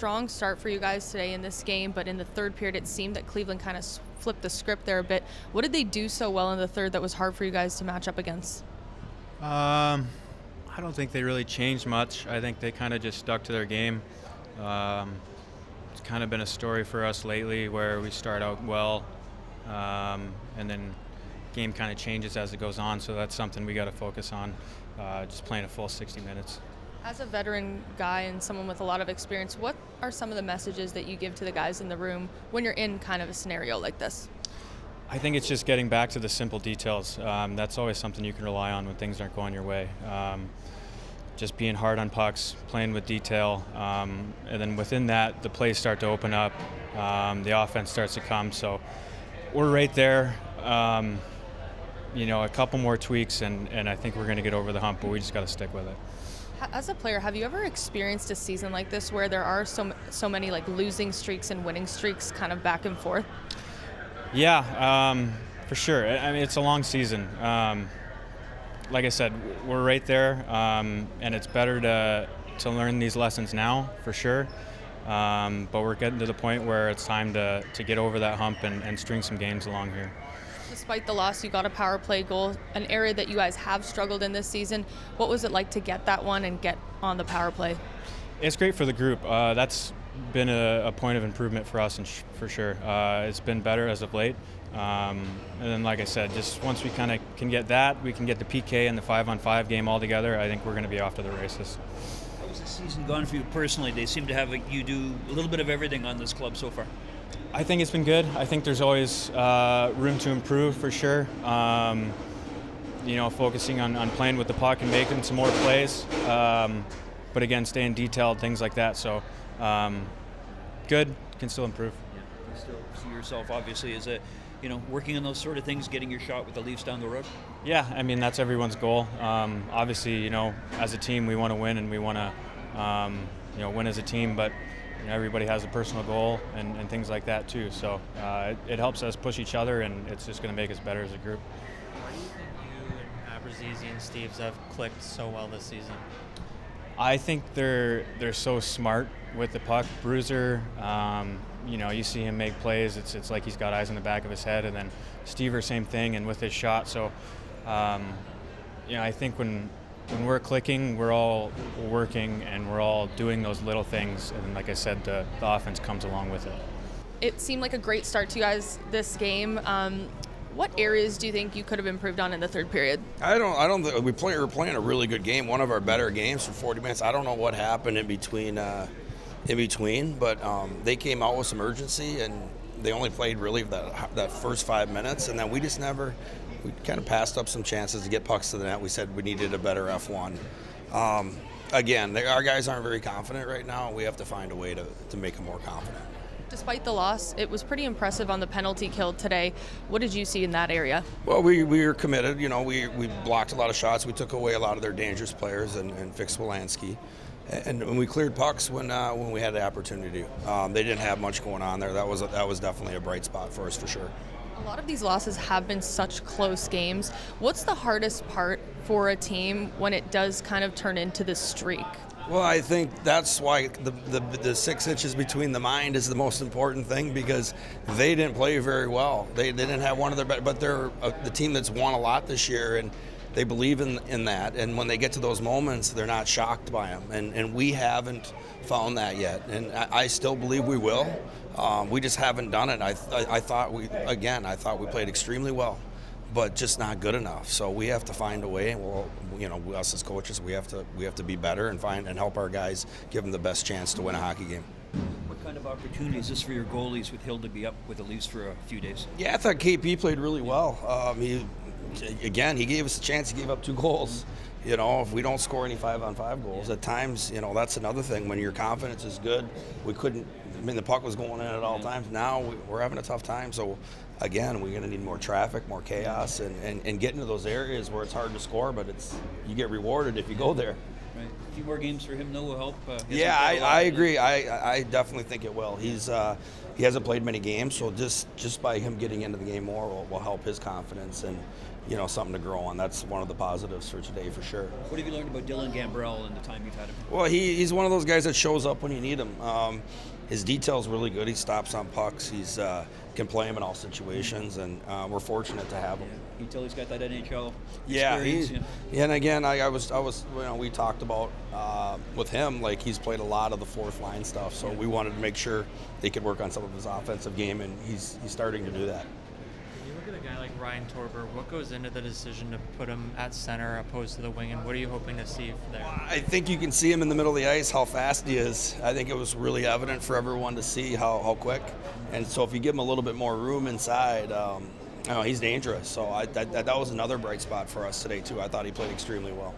strong start for you guys today in this game, but in the third period it seemed that Cleveland kind of flipped the script there a bit. What did they do so well in the third that was hard for you guys to match up against? I don't think they really changed much. I think they kind of just stuck to their game. It's kind of been a story for us lately where we start out well, and then game kind of changes as it goes on, so that's something we got to focus on, just playing a full 60 minutes. As a veteran guy and someone with a lot of experience, what are some of the messages that you give to the guys in the room when you're in kind of a scenario like this? I think it's just getting back to the simple details. That's always something you can rely on when things aren't going your way. Just being hard on pucks, playing with detail, and then within that, the plays start to open up, the offense starts to come. So we're right there. A couple more tweaks, and I think we're going to get over the hump, but we just got to stick with it. As a player, have you ever experienced a season like this where there are so many like losing streaks and winning streaks kind of back and forth? Yeah, for sure. I mean, it's a long season. Like I said, we're right there, and it's better to learn these lessons now, for sure. But we're getting to the point where it's time to get over that hump and string some games along here. Despite the loss, you got a power play goal, an area that you guys have struggled in this season. What was it like to get that one and get on the power play? It's great for the group. That's been a point of improvement for us, and for sure. It's been better as of late. And then, like I said, just once we kind of can get that, we can get the PK and the 5-on-5 game all together, I think we're going to be off to the races. How's the season gone for you personally? They seem to have you do a little bit of everything on this club so far. I think it's been good. I think there's always room to improve, for sure. Focusing on playing with the puck and making some more plays. But again, staying detailed, things like that. So good, can still improve. Yeah, you still see yourself obviously as working on those sort of things, getting your shot with the Leafs down the road. Yeah, I mean, that's everyone's goal. Obviously, as a team, we want to win, and we want to, win as a team. But everybody has a personal goal and things like that too. So it helps us push each other, and it's just going to make us better as a group. Why do you think you and Abrazizi and Steves have clicked so well this season? I think they're so smart with the puck. Bruiser, you see him make plays. It's like he's got eyes in the back of his head, and then Stever, same thing, and with his shot. So, I think when we're clicking, we're all working and we're all doing those little things. And like I said, the offense comes along with it. It seemed like a great start to you guys this game. What areas do you think you could have improved on in the third period? I don't think we're playing a really good game, one of our better games for 40 minutes. I don't know what happened in between, but they came out with some urgency, and they only played really that first 5 minutes, and then we kind of passed up some chances to get pucks to the net. We said we needed a better F1. Again, our guys aren't very confident right now. We have to find a way to make them more confident. Despite the loss, it was pretty impressive on the penalty kill today. What did you see in that area? Well, we were committed. We blocked a lot of shots. We took away a lot of their dangerous players and fixed Wolanski. And we cleared pucks when we had the opportunity. They didn't have much going on there. That was definitely a bright spot for us, for sure. A lot of these losses have been such close games. What's the hardest part for a team when it does kind of turn into this streak? Well, I think that's why the 6 inches between the mind is the most important thing, because they didn't play very well. They didn't have one of their better, but they're the team that's won a lot this year, and they believe in that. And when they get to those moments, they're not shocked by them. And we haven't found that yet. And I still believe we will. We just haven't done it. I thought we played extremely well, but just not good enough. So we have to find a way. Well, us as coaches, we have to be better and find and help our guys, give them the best chance to win a hockey game. What kind of opportunity is this for your goalies with Hill to be up with the Leafs for a few days? Yeah, I thought KP played really well. He gave us a chance. He gave up 2 goals. If we don't score any 5-on-5 goals, at times, that's another thing. When your confidence is good, the puck was going in at all times. Now we're having a tough time. So, again, we're going to need more traffic, more chaos, and get into those areas where it's hard to score, but you get rewarded if you go there. Right. A few more games for him, though, will help. Yeah, I agree. I definitely think it will. He hasn't played many games, so just by him getting into the game more will help his confidence. And something to grow on. That's one of the positives for today for sure. What have you learned about Dylan Gambrell in the time you've had him? Well, he's one of those guys that shows up when you need him. His detail's really good. He stops on pucks. He's can play him in all situations, and we're fortunate to have him. You tell he's got that NHL Yeah, experience. and again, I was we talked about with him, like he's played a lot of the fourth line stuff, so we wanted to make sure he could work on some of his offensive game, and he's starting to do that. When you look at a guy like Ryan Torber, what goes into the decision to put him at center opposed to the wing, and what are you hoping to see there? I think you can see him in the middle of the ice, how fast he is. I think it was really evident for everyone to see how quick. And so if you give him a little bit more room inside, he's dangerous. So that was another bright spot for us today, too. I thought he played extremely well.